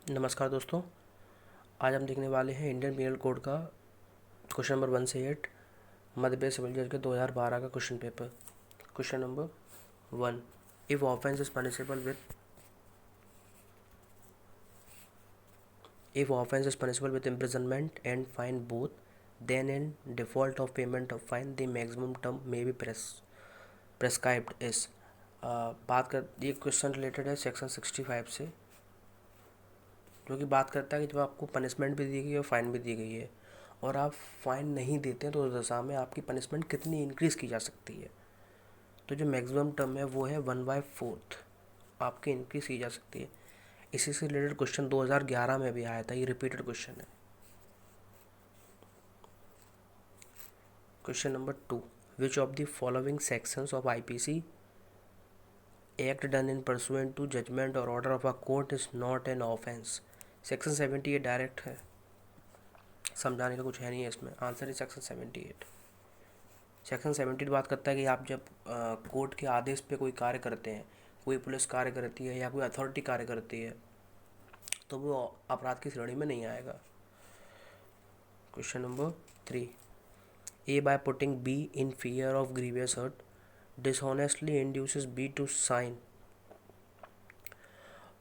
नमस्कार दोस्तों। आज हम देखने वाले हैं इंडियन पीनल कोड का क्वेश्चन नंबर 1 से 8 मध्य प्रदेश सिविल जज के 2012 का question paper. Question number 1, if offence is punishable with imprisonment and fine both, then in default of payment of fine the maximum term may be prescribed is. बात कर ये question related है section 65 से, जो कि बात करता है कि जब आपको पनिशमेंट भी दी गई है और फाइन भी दी गई है और आप फाइन नहीं देते हैं तो उस दशा में आपकी पनिशमेंट कितनी इंक्रीज़ की जा सकती है। तो जो मैक्सिमम टर्म है वो है 1/4 आपकी इंक्रीज़ की जा सकती है। इसी से रिलेटेड क्वेश्चन 2011 में भी आया था, ये रिपीटेड क्वेश्चन है। Question number 2, which of the following sections of IPC act done in pursuant to judgment और order of a court is not an offence. Section 78 direct है, समझाने का कुछ है नहीं है इसमें। Answer is section 78। सेक्शन 78 बात करता है कि आप जब कोर्ट के आदेश पे कोई कार्य करते हैं, कोई पुलिस कार्य करती है या कोई अथॉरिटी कार्य करती है, तो वो अपराध की श्रेणी में नहीं आएगा। Question number 3, A by putting B in fear of grievous hurt dishonestly induces B to sign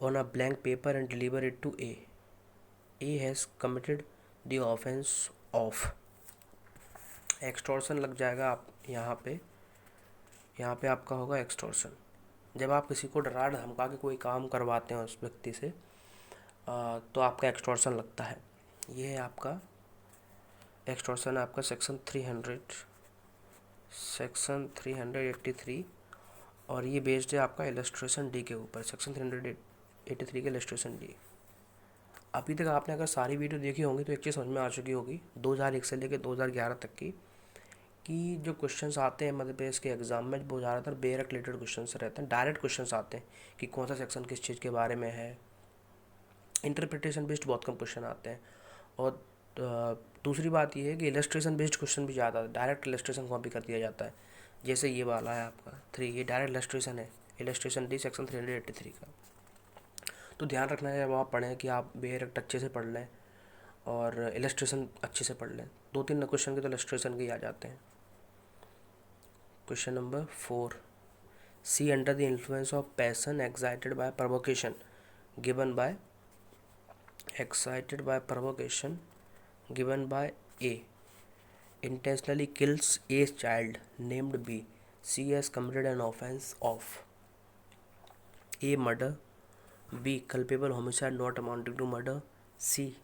on a blank paper and deliver it to A. A has committed the offense of extortion लग जाएगा। आप यहाँ पे आपका होगा extortion. जब आप किसी को डरा धमका के कोई काम करवाते हैं उस व्यक्ति से तो आपका एक्सटॉर्शन लगता है। ये है आपका एक्सटॉर्शन, आपका सेक्शन 383 और ये बेस्ड है आपका इलस्ट्रेशन डी के ऊपर, सेक्शन 383 के इलस्ट्रेशन डी। अभी तक आपने अगर सारी वीडियो देखी होंगी तो एक चीज़ समझ में आ चुकी होगी 2001 से लेकर 2011 तक की, कि जो क्वेश्चंस आते हैं मध्य प्रदेश के एग्ज़ाम में वो ज़्यादातर बेयरक रिलेटेड क्वेश्चंस रहते हैं। डायरेक्ट क्वेश्चंस आते हैं कि कौन सा सेक्शन किस चीज़ के बारे में है। इंटरप्रिटेशन बेस्ड बहुत कम क्वेश्चन आते हैं। और दूसरी बात यह है कि इलस्ट्रेशन बेस्ड क्वेश्चन भी ज़्यादा, डायरेक्ट इलस्ट्रेशन कॉपी कर दिया जाता है। जैसे ये वाला है आपका 3, ये डायरेक्ट इलस्ट्रेशन है, इलस्ट्रेशन डी सेक्शन 383 का। तो ध्यान रखना है जब आप पढ़ें कि आप बेयरक अच्छे से पढ़ लें और इलस्ट्रेशन अच्छे से पढ़ लें। 2-3 क्वेश्चन के तो इलस्ट्रेशन के ही आ जाते हैं। Question number 4, C under the influence of passion excited by provocation given by A intentionally kills a child named B. C has committed an offense of A. murder, B. culpable homicide not amounting to murder, C.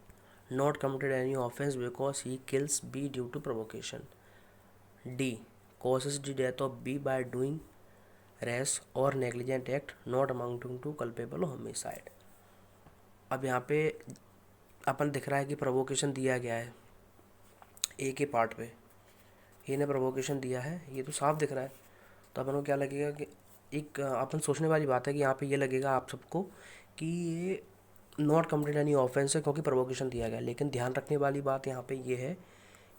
not committed any offense because he kills B due to provocation, D. causes the death of B by doing rash or negligent act not amounting to culpable homicide। अब यहाँ पे अपन दिख रहा है कि provocation दिया गया है ए के पार्ट पे, ए ने प्रोवोकेशन दिया है, ये तो साफ दिख रहा है। तो अपन को क्या लगेगा कि एक अपन सोचने वाली बात है कि यहाँ पे ये लगेगा आप सबको कि ये नॉट कमिटेड एनी ऑफेंस है क्योंकि प्रोवोकेशन दिया गया। लेकिन ध्यान रखने वाली बात यहाँ पे ये है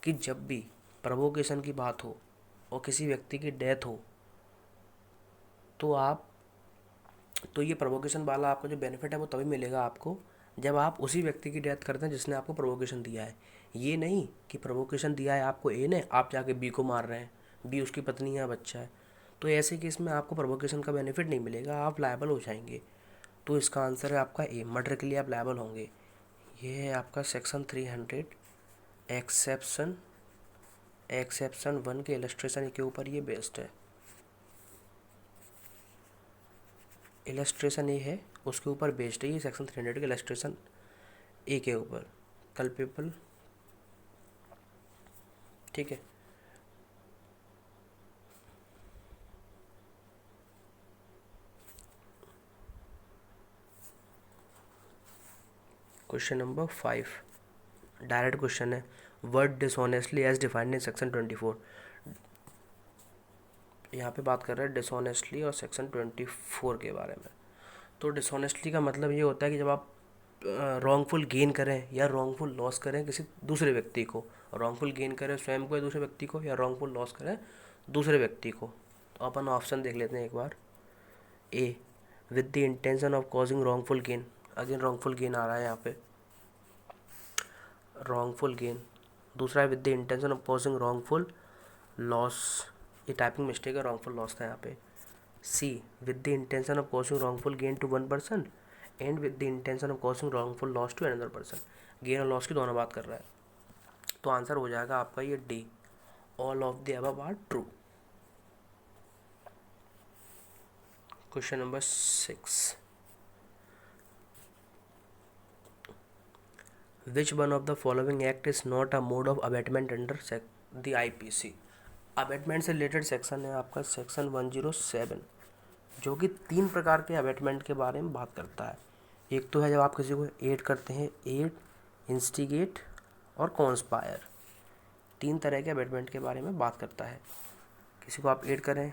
कि जब भी प्रोवोकेशन की बात हो और किसी व्यक्ति की डेथ हो तो ये प्रोवोकेशन वाला आपको जो बेनिफिट है वो तभी मिलेगा आपको जब आप उसी व्यक्ति की डेथ करते हैं जिसने आपको प्रोवोकेशन दिया है। ये नहीं कि प्रोवोकेशन दिया है आपको ए ने, आप जाके बी को मार रहे हैं, बी उसकी पत्नी या बच्चा है, तो ऐसे केस में आपको प्रोवोकेशन का बेनिफिट नहीं मिलेगा, आप लायबल हो जाएंगे। तो इसका आंसर है आपका ए, मर्डर के लिए आप लायबल होंगे। ये है आपका सेक्शन 300 एक्सेप्शन 1 के इलस्ट्रेशन के ऊपर ये बेस्ड है। इलस्ट्रेशन ए है उसके ऊपर बेस्ड है ये सेक्शन 300 के इलस्ट्रेशन ए के ऊपर, कल्पेबल। ठीक है, क्वेश्चन नंबर 5 डायरेक्ट क्वेश्चन है। Word dishonestly as defined in section 24। यहाँ पे बात कर रहे हैं डिसऑनेस्टली और सेक्शन 24 के बारे में। तो डिसऑनेस्टली का मतलब ये होता है कि जब आप रॉन्गफुल गेन करें या रॉन्गफुल लॉस करें किसी दूसरे व्यक्ति को, रॉन्गफुल गेन करें स्वयं को या दूसरे व्यक्ति को, या रॉन्गफुल लॉस करें दूसरे व्यक्ति को। तो अपन ऑप्शन देख लेते हैं एक बार। A, with the intention of causing wrongful gain, again wrongful gain आ रहा है यहाँ पे, रॉन्गफुल गेन। दूसरा है with the intention of causing wrongful loss, ये टाइपिंग मिस्टेक है, रॉन्गफुल लॉस था यहाँ पे। C with the intention of causing wrongful gain to one person and with the intention of causing wrongful loss to another person, gain और loss की दोनों बात कर रहा है। तो आंसर हो जाएगा आपका ये D, all of the above are true. Question number 6, which one of the following act is not a mode of abetment under the IPC। Abetment से रिलेटेड सेक्शन है आपका सेक्शन 107, जो कि 3 प्रकार के अबेटमेंट के बारे में बात करता है। एक तो है जब आप किसी को एड करते हैं, एड, इंस्टिगेट और कॉन्स्पायर, 3 तरह के अबेटमेंट के बारे में बात करता है। किसी को आप एड करें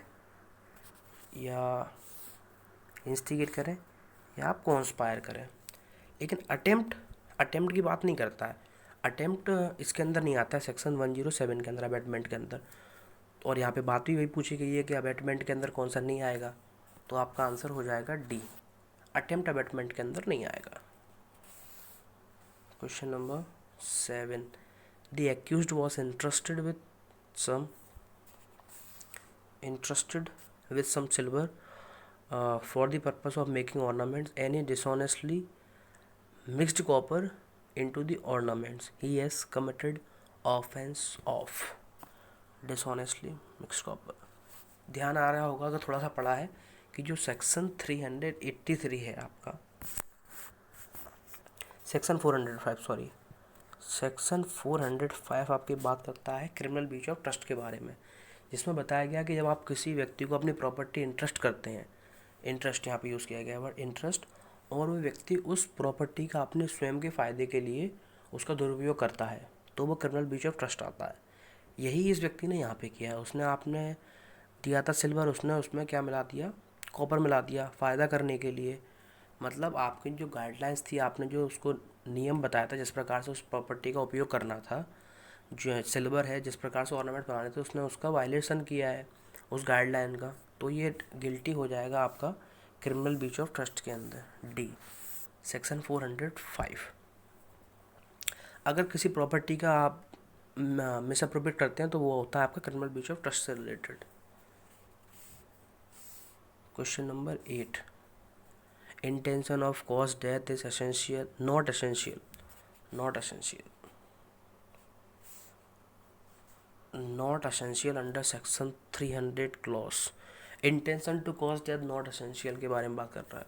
या इंस्टिगेट करें या आप कॉन्स्पायर करें। लेकिन अटेम्प्ट की बात नहीं करता है, अटेम्प्ट इसके अंदर नहीं आता है सेक्शन 107 के अंदर, अबेटमेंट के अंदर। और यहाँ पे बात भी वही पूछी गई है कि अबेटमेंट के अंदर कौन सा नहीं आएगा, तो आपका आंसर हो जाएगा डी, अटेम्प्ट अबेटमेंट के अंदर नहीं आएगा। Question number 7, the accused was interested with some silver for the purpose of making ornaments, any dishonestly mixed copper into the ornaments, he has committed offense of dishonestly mixed copper। ध्यान आ रहा होगा अगर थोड़ा सा पढ़ा है कि जो सेक्शन 383 है आपका, सेक्शन 405 सॉरी, सेक्शन 405 आपकी बात करता है क्रिमिनल ब्रीच ऑफ ट्रस्ट के बारे में, जिसमें बताया गया कि जब आप किसी व्यक्ति को अपनी प्रॉपर्टी इंटरेस्ट करते हैं, इंटरेस्ट यहाँ पे यूज़ किया गया है वर्ड इंटरेस्ट, और वो व्यक्ति उस प्रॉपर्टी का अपने स्वयं के फ़ायदे के लिए उसका दुरुपयोग करता है, तो वो क्रिमिनल ब्रीच ऑफ ट्रस्ट आता है। यही इस व्यक्ति ने यहाँ पे किया है। उसने आपने दिया था सिल्वर, उसने उसमें क्या मिला दिया, कॉपर मिला दिया फ़ायदा करने के लिए। मतलब आपकी जो गाइडलाइंस थी, आपने जो उसको नियम बताया था जिस प्रकार से उस प्रॉपर्टी का उपयोग करना था, जो सिल्वर है जिस प्रकार से ऑर्नामेंट बनाने थे, उसने उसका वायलेशन किया है उस गाइडलाइन का, तो ये गिल्टी हो जाएगा आपका क्रिमिनल ब्रीच ऑफ ट्रस्ट के अंदर, डी, सेक्शन 405। अगर किसी प्रॉपर्टी का आप मिसअप्रोप्रिएट करते हैं तो वो होता है आपका क्रिमिनल ब्रीच ऑफ ट्रस्ट से related. Question number 8, intention of cause death is essential, not essential, not essential, not essential under section 300 clause. Intention to cause death not essential के बारे में बात कर रहा है।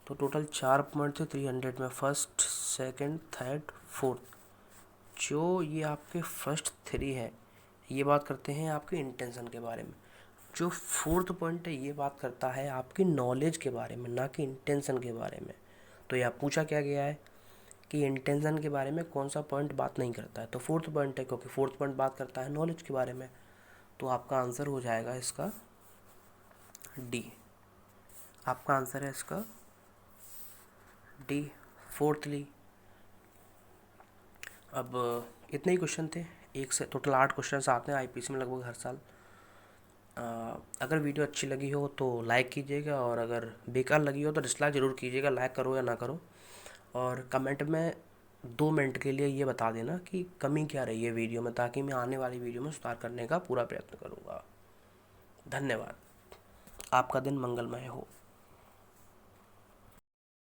तो टोटल 4 पॉइंट थे 300 में, फर्स्ट, सेकंड, थर्ड, फोर्थ। जो ये आपके फर्स्ट 3 है ये बात करते हैं आपके इंटेंशन के बारे में, जो फोर्थ पॉइंट है ये बात करता है आपकी नॉलेज के बारे में, ना कि इंटेंशन के बारे में। तो यह पूछा क्या गया है कि इंटेंशन के बारे में कौन सा पॉइंट बात नहीं करता है, तो फोर्थ पॉइंट है, क्योंकि फोर्थ पॉइंट बात करता है नॉलेज के बारे में। तो आपका आंसर हो जाएगा इसका डी, आपका आंसर है इसका डी, फोर्थली। अब इतने ही क्वेश्चन थे, एक से टोटल 8 क्वेश्चन आते हैं IPC में लगभग हर साल। अगर वीडियो अच्छी लगी हो तो लाइक कीजिएगा, और अगर बेकार लगी हो तो डिसलाइक ज़रूर कीजिएगा, लाइक करो या ना करो। और कमेंट में 2 मिनट के लिए ये बता देना कि कमी क्या रही है वीडियो में, ताकि मैं आने वाली वीडियो में सुधार करने का पूरा प्रयत्न करूँगा। धन्यवाद, आपका दिन मंगलमय हो।